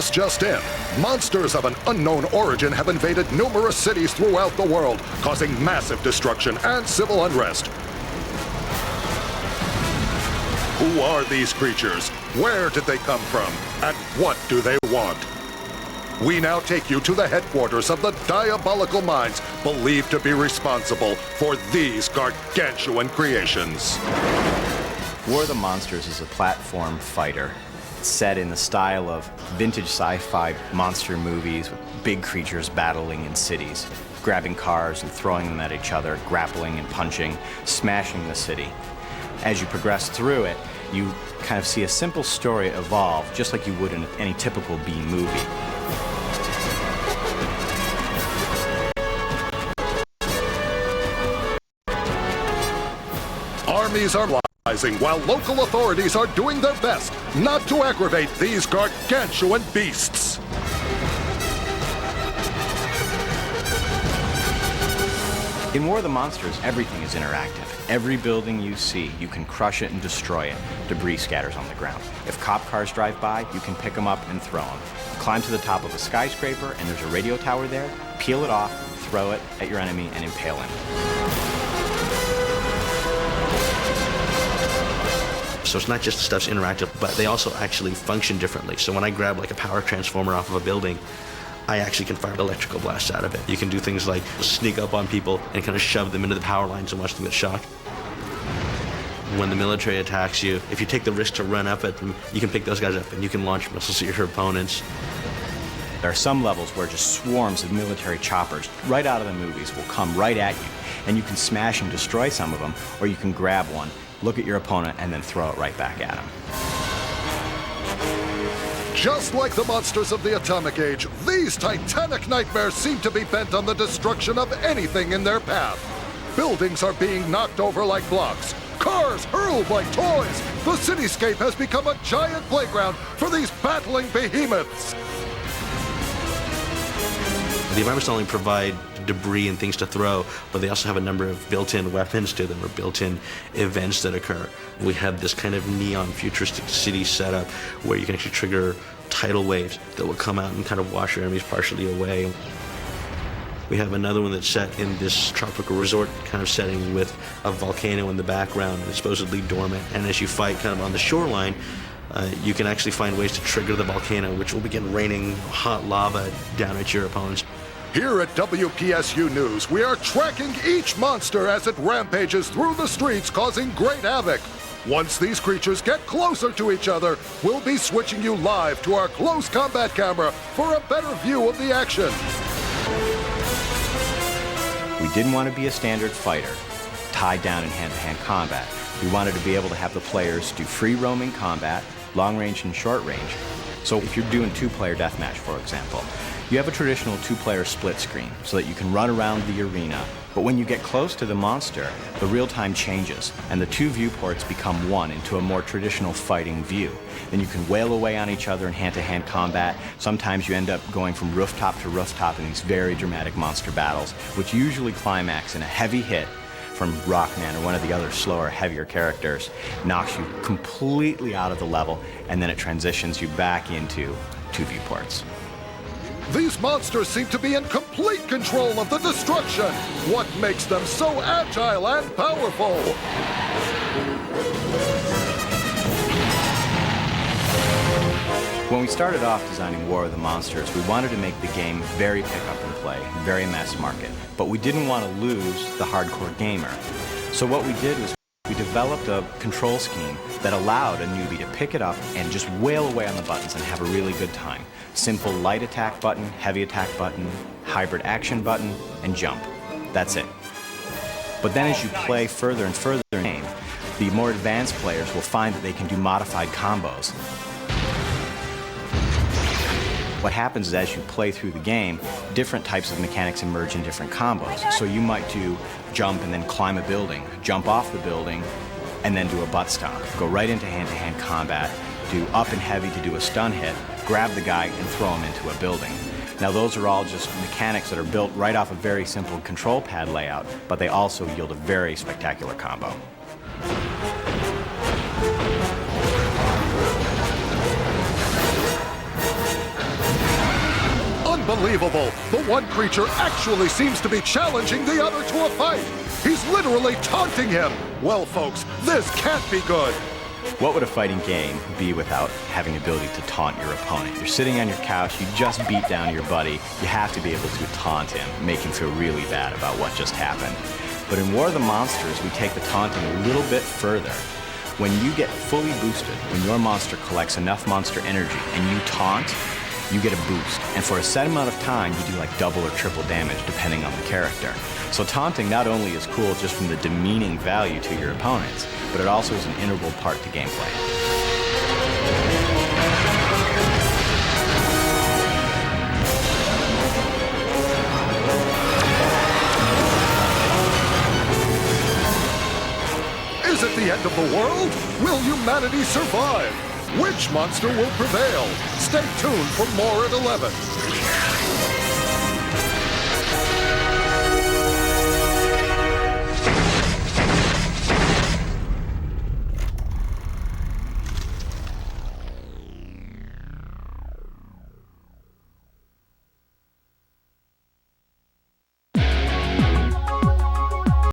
August just in, monsters of an unknown origin have invaded numerous cities throughout the world, causing massive destruction and civil unrest. Who are these creatures? Where did they come from? And what do they want? We now take you to the headquarters of the diabolical minds believed to be responsible for these gargantuan creations. War of the Monsters is a platform fighter set in the style of vintage sci-fi monster movies with big creatures battling in cities, grabbing cars and throwing them at each other, grappling and punching, smashing the city. As you progress through it, you kind of see a simple story evolve, just like you would in any typical B movie. Armies are mobilizing while local authorities are doing their best not to aggravate these gargantuan beasts. In War of the Monsters, everything is interactive. Every building you see, you can crush it and destroy it. Debris scatters on the ground. If cop cars drive by, you can pick them up and throw them. Climb to the top of a skyscraper and there's a radio tower there, peel it off, throw it at your enemy and impale him. So it's not just the stuff's interactive, but they also actually function differently. So when I grab like a power transformer off of a building, I actually can fire electrical blasts out of it. You can do things like sneak up on people and kind of shove them into the power lines and watch them get shocked. When the military attacks you, if you take the risk to run up at them, you can pick those guys up and you can launch missiles at your opponents. There are some levels where just swarms of military choppers right out of the movies will come right at you, and you can smash and destroy some of them, or you can grab one, look at your opponent, and then throw it right back at him. Just like the monsters of the Atomic Age, these titanic nightmares seem to be bent on the destruction of anything in their path. Buildings are being knocked over like blocks. Cars hurled like toys. The cityscape has become a giant playground for these battling behemoths. The environments not only provide debris and things to throw, but they also have a number of built-in weapons to them or built-in events that occur. We have this kind of neon futuristic city setup where you can actually trigger tidal waves that will come out and kind of wash your enemies partially away. We have another one that's set in this tropical resort kind of setting with a volcano in the background and supposedly dormant. And as you fight kind of on the shoreline, you can actually find ways to trigger the volcano, which will begin raining hot lava down at your opponents. Here at WPSU News, we are tracking each monster as it rampages through the streets, causing great havoc. Once these creatures get closer to each other, we'll be switching you live to our close combat camera for a better view of the action. We didn't want to be a standard fighter, tied down in hand-to-hand combat. We wanted to be able to have the players do free-roaming combat, long range and short range. So if you're doing two-player deathmatch, for example, you have a traditional two-player split screen so that you can run around the arena. But when you get close to the monster, the real-time changes, and the two viewports become one into a more traditional fighting view. Then you can wail away on each other in hand-to-hand combat. Sometimes you end up going from rooftop to rooftop in these very dramatic monster battles, which usually climax in a heavy hit from Rockman or one of the other slower, heavier characters, knocks you completely out of the level, and then it transitions you back into two viewports. These monsters seem to be in complete control of the destruction. What makes them so agile and powerful? When we started off designing War of the Monsters, we wanted to make the game very pick up and play, very mass market, but we didn't want to lose the hardcore gamer. So what we did was we developed a control scheme that allowed a newbie to pick it up and just wail away on the buttons and have a really good time. Simple light attack button, heavy attack button, hybrid action button, and jump. That's it. But then as you play further and further in the game, the more advanced players will find that they can do modified combos. What happens is as you play through the game, different types of mechanics emerge in different combos. So you might do jump and then climb a building, jump off the building, and then do a butt stomp. Go right into hand-to-hand combat, do up and heavy to do a stun hit, grab the guy and throw him into a building. Now those are all just mechanics that are built right off a very simple control pad layout, but they also yield a very spectacular combo. Unbelievable! The one creature actually seems to be challenging the other to a fight! He's literally taunting him! Well, folks, this can't be good! What would a fighting game be without having the ability to taunt your opponent? You're sitting on your couch, you just beat down your buddy, you have to be able to taunt him, make him feel really bad about what just happened. But in War of the Monsters, we take the taunting a little bit further. When you get fully boosted, when your monster collects enough monster energy and you taunt, you get a boost. And for a set amount of time, you do like double or triple damage depending on the character. So taunting not only is cool just from the demeaning value to your opponents, but it also is an integral part to gameplay. Is it the end of the world? Will humanity survive? Which monster will prevail? Stay tuned for more at 11.